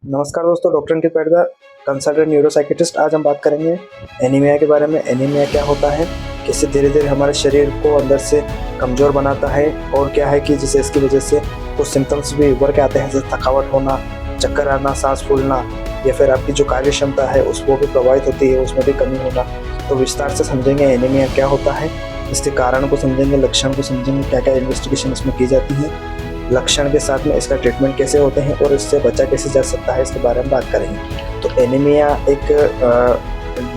नमस्कार दोस्तों, डॉक्टर अंकित पैटगा, consultant neuropsychiatrist. आज हम बात करेंगे एनीमिया के बारे में। एनीमिया क्या होता है, कैसे धीरे धीरे हमारे शरीर को अंदर से कमज़ोर बनाता है, और क्या है कि जिसे इसकी वजह से कुछ सिम्टम्स भी उभर के आते हैं, जैसे थकावट होना, चक्कर आना, सांस फूलना, या फिर आपकी जो कार्य क्षमता है वो भी प्रभावित होती है, उसमें भी कमी होना। तो विस्तार से समझेंगे एनीमिया क्या होता है, इसके कारण को समझेंगे, लक्षण को समझेंगे, क्या क्या इन्वेस्टिगेशन इसमें की जाती है, लक्षण के साथ में इसका ट्रीटमेंट कैसे होते हैं और इससे बचा कैसे जा सकता है, इसके बारे में बात करेंगे। तो एनीमिया एक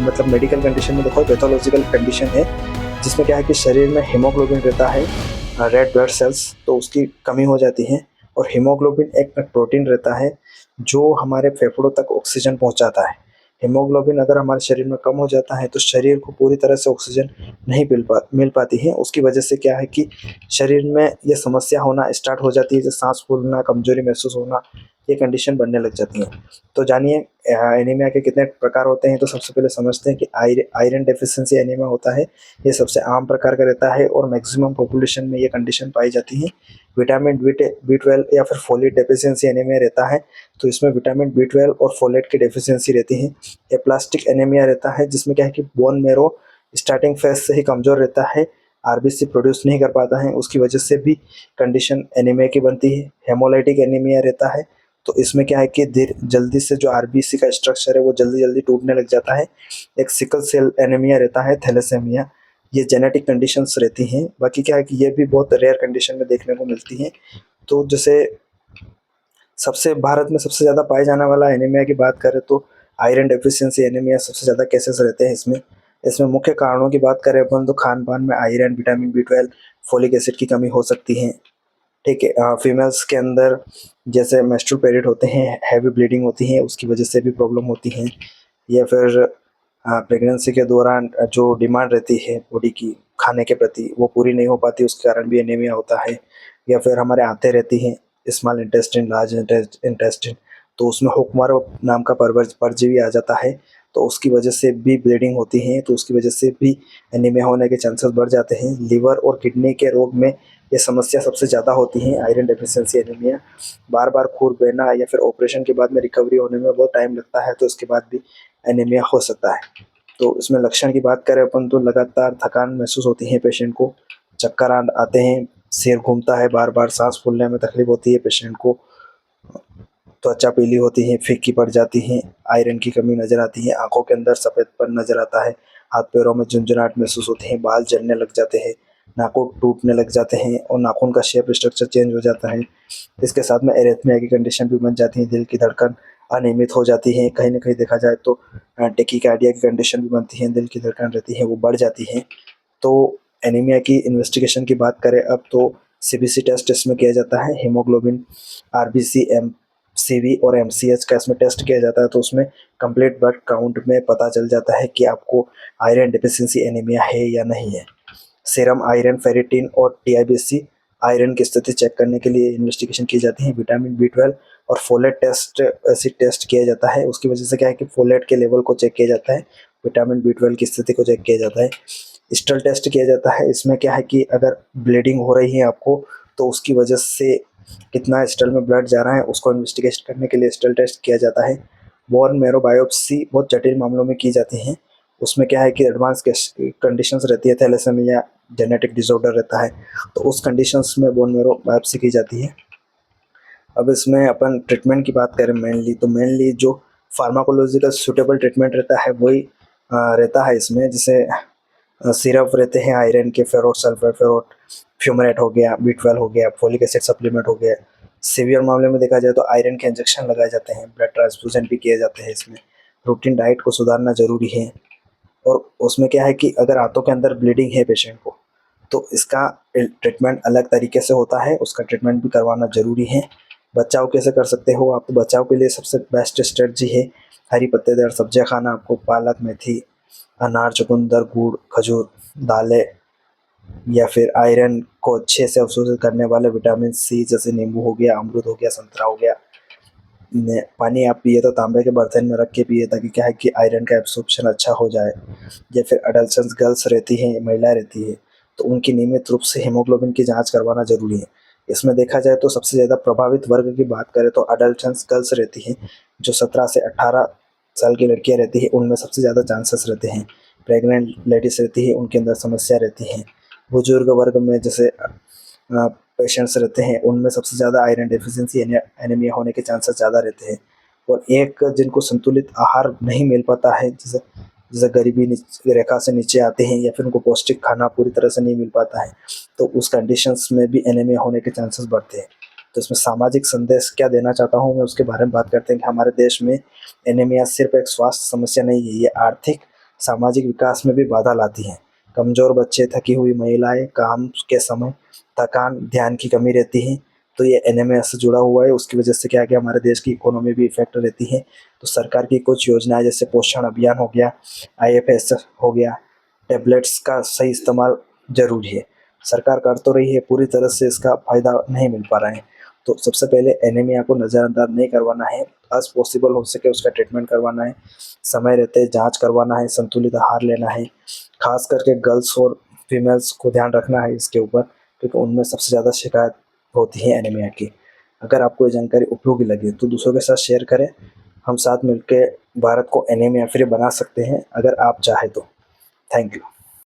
मतलब मेडिकल कंडीशन में देखो पैथोलॉजिकल कंडीशन है, जिसमें क्या है कि शरीर में हीमोग्लोबिन रहता है, रेड ब्लड सेल्स, तो उसकी कमी हो जाती है। और हीमोग्लोबिन एक प्रोटीन रहता है जो हमारे फेफड़ों तक ऑक्सीजन पहुंचाता है। हीमोग्लोबिन अगर हमारे शरीर में कम हो जाता है तो शरीर को पूरी तरह से ऑक्सीजन नहीं मिल पाती है। उसकी वजह से क्या है कि शरीर में ये समस्या होना स्टार्ट हो जाती है, जैसे सांस फूलना, कमजोरी महसूस होना, ये कंडीशन बनने लग जाती है। तो जानिए एनीमिया के कितने प्रकार होते हैं। तो सबसे पहले समझते हैं कि आयरन डेफिशिएंसी एनीमिया होता है। ये सबसे आम प्रकार का रहता है और मैक्सिमम पॉपुलेशन में ये कंडीशन पाई जाती है। विटामिन बी 12 या फिर फोलेट डेफिशिएंसी एनीमिया रहता है, तो इसमें विटामिन बी 12 और फोलेट की डेफिशिएंसी रहती है। एप्लास्टिक एनीमिया रहता है, जिसमें क्या है कि बोन मेरो स्टार्टिंग फेज से ही कमजोर रहता है, आरबीसी प्रोड्यूस नहीं कर पाता है, उसकी वजह से भी कंडीशन एनीमिया की बनती है। हेमोलाइटिक एनीमिया रहता है, तो इसमें क्या है कि देर जल्दी से जो आरबीसी का स्ट्रक्चर है वो जल्दी जल्दी टूटने लग जाता है। एक सिकल सेल एनीमिया रहता है, थैलेसेमिया, ये जेनेटिक कंडीशंस रहती हैं। बाकी क्या है कि ये भी बहुत रेयर कंडीशन में देखने को मिलती हैं। तो जैसे सबसे भारत में सबसे ज़्यादा पाए जाने वाला एनीमिया की बात करें तो आयरन डेफिशिएंसी एनीमिया सबसे ज़्यादा केसेस रहते हैं इसमें। इसमें मुख्य कारणों की बात करें अपन तो खान पान में iron, vitamin B 12, folic acid की कमी हो सकती है। ठीक है, फीमेल्स के अंदर जैसे मेंस्ट्रुअल पीरियड होते हैं, हैवी ब्लीडिंग होती है, उसकी वजह से भी प्रॉब्लम होती है। या फिर प्रेगनेंसी के दौरान जो डिमांड रहती है बॉडी की खाने के प्रति, वो पूरी नहीं हो पाती, उसके कारण भी एनीमिया होता है। या फिर हमारे आंतें रहती हैं, स्मॉल इंटेस्टिन, लार्ज इंटेस्टिन, तो उसमें हुकमारो नाम का परजीवी आ जाता है, तो उसकी वजह से भी ब्लीडिंग होती है, तो उसकी वजह से भी एनीमिया होने के चांसेस बढ़ जाते हैं। लिवर और किडनी के रोग में ये समस्या सबसे ज़्यादा होती है, आयरन डेफिशिएंसी एनीमिया। बार बार खून बहना या फिर ऑपरेशन के बाद में रिकवरी होने में बहुत टाइम लगता है, तो इसके बाद भी एनीमिया हो सकता है। तो इसमें लक्षण की बात करें अपन तो लगातार थकान महसूस होती है पेशेंट को, चक्कर आते हैं, सिर घूमता है, बार बार सांस फूलने में तकलीफ होती है पेशेंट को, त्वचा पीली होती है, फीकी पड़ जाती है, आयरन की कमी नजर आती है, आंखों के अंदर सफेदपन नजर आता है, हाथ पैरों में झुंझुनाहट महसूस होती है, बाल जलने लग जाते हैं, नाखून टूटने लग जाते हैं और नाखून का शेप स्ट्रक्चर चेंज हो जाता है। इसके साथ में एरिथमिया की कंडीशन भी बन जाती है, दिल की धड़कन अनियमित हो जाती है, कहीं ना कहीं देखा जाए तो टेकीकार्डिया की कंडीशन भी बनती है, दिल की धड़कन रहती है वो बढ़ जाती है। तो एनीमिया की इन्वेस्टिगेशन की बात करें अब तो सीबीसी टेस्ट इसमें किया जाता है, हीमोग्लोबिन, आरबीसी, एमसीवी और एमसीएच का इसमें टेस्ट किया जाता है, तो उसमें कंप्लीट ब्लड काउंट में पता चल जाता है कि आपको आयरन डेफिशिएंसी एनीमिया है या नहीं है। सीरम आयरन, फेरिटिन और टीआईबीसी आयरन की स्थिति चेक करने के लिए इन्वेस्टिगेशन की जाती है। विटामिन बी 12 और फोलेट टेस्ट, एसिड टेस्ट किया जाता है, उसकी वजह से क्या है कि फोलेट के लेवल को चेक किया जाता है, विटामिन बी 12 की स्थिति को चेक किया जाता है। स्टल टेस्ट किया जाता है, इसमें क्या है कि अगर ब्लीडिंग हो रही है आपको, तो उसकी वजह से कितना स्टल में ब्लड जा रहा है उसको इन्वेस्टिगेशन करने के लिए स्टल टेस्ट किया जाता है। बोन मेरो बायोप्सी बहुत जटिल मामलों में की जाती है, उसमें क्या है कि एडवांस कंडीशंस रहती है, थैलेसेमिया जेनेटिक डिसऑर्डर रहता है, तो उस कंडीशंस में बोन मेरो बायोप्सी की जाती है। अब इसमें अपन ट्रीटमेंट की बात करें मेनली, तो मेनली जो फार्माकोलॉजिकल सूटेबल ट्रीटमेंट रहता है वही रहता है इसमें, जैसे सिरप रहते हैं आयरन के, फेरोट, सल्फर फेरोट, फ्यूमरेट हो गया, बी 12 हो गया, फोलिक एसिड सप्लीमेंट हो गया। सीवियर मामले में देखा जाए तो आयरन के इंजेक्शन लगाए जाते हैं, ब्लड ट्रांसफ्यूजन भी किए जाते हैं इसमें। रूटीन डाइट को सुधारना जरूरी है। और उसमें क्या है कि अगर हाथों के अंदर ब्लीडिंग है पेशेंट को, तो इसका ट्रीटमेंट अलग तरीके से होता है, उसका ट्रीटमेंट भी करवाना जरूरी है। बचाव कैसे कर सकते हो आप, तो बचाव के लिए सबसे बेस्ट स्ट्रेटजी है हरी पत्तेदार सब्जियां खाना, आपको पालक, मेथी, अनार, चुकंदर, गुड़, खजूर, दालें, या फिर आयरन को अच्छे से अवशोषित करने वाले विटामिन सी, जैसे नींबू हो गया, अमरूद हो गया, संतरा हो गया। पानी आप पिए तो तांबे के बर्तन में रख के पिए, ताकि क्या है कि आयरन का एब्सॉर्प्शन अच्छा हो जाए। या फिर अडल्ट्स गर्ल्स रहती हैं, महिलाएं रहती है, तो उनकी नियमित रूप से हीमोग्लोबिन की जांच करवाना जरूरी है। इसमें देखा जाए तो सबसे ज़्यादा प्रभावित वर्ग की बात करें तो अडल्ट्स गर्ल्स रहती हैं, जो 17 से 18 साल की लड़कियां रहती हैं, उनमें सबसे ज़्यादा चांसेस रहते हैं। प्रेग्नेंट लेडीज रहती है, उनके अंदर समस्या रहती है। बुजुर्ग वर्ग में जैसे पेशेंट्स रहते हैं, उनमें सबसे ज़्यादा आयरन डेफिशिएंसी एनीमिया होने के चांसेस ज़्यादा रहते हैं। और एक जिनको संतुलित आहार नहीं मिल पाता है, जैसे जैसे गरीबी रेखा से नीचे आते हैं, या फिर उनको पौष्टिक खाना पूरी तरह से नहीं मिल पाता है, तो उस कंडीशंस में भी एनीमिया होने के चांसेस बढ़ते हैं। तो इसमें सामाजिक संदेश क्या देना चाहता हूँ मैं, उसके बारे में बात करते हैं कि हमारे देश में एनीमिया सिर्फ एक स्वास्थ्य समस्या नहीं है, ये आर्थिक सामाजिक विकास में भी बाधा लाती है। कमजोर बच्चे, थकी हुई महिलाएं, काम के समय थकान, ध्यान की कमी रहती है, तो ये एनीमिया से जुड़ा हुआ है। उसकी वजह से क्या है कि हमारे देश की इकोनॉमी भी इफेक्ट रहती है। तो सरकार की कुछ योजनाएं जैसे पोषण अभियान हो गया, IFS हो गया, टेबलेट्स का सही इस्तेमाल जरूरी है। सरकार कर तो रही है, पूरी तरह से इसका फायदा नहीं मिल पा रहा है। तो सबसे पहले एनीमिया को नज़रअंदाज नहीं करवाना है, एज पॉसिबल हो सके उसका ट्रीटमेंट करवाना है, समय रहते जांच करवाना है, संतुलित आहार लेना है। खास करके गर्ल्स और फीमेल्स को ध्यान रखना है इसके ऊपर, क्योंकि उनमें सबसे ज़्यादा शिकायत होती है एनीमिया की। अगर आपको ये जानकारी उपयोगी लगे तो दूसरों के साथ शेयर करें। हम साथ मिलकर भारत को एनीमिया फ्री बना सकते हैं, अगर आप चाहें तो। Thank you.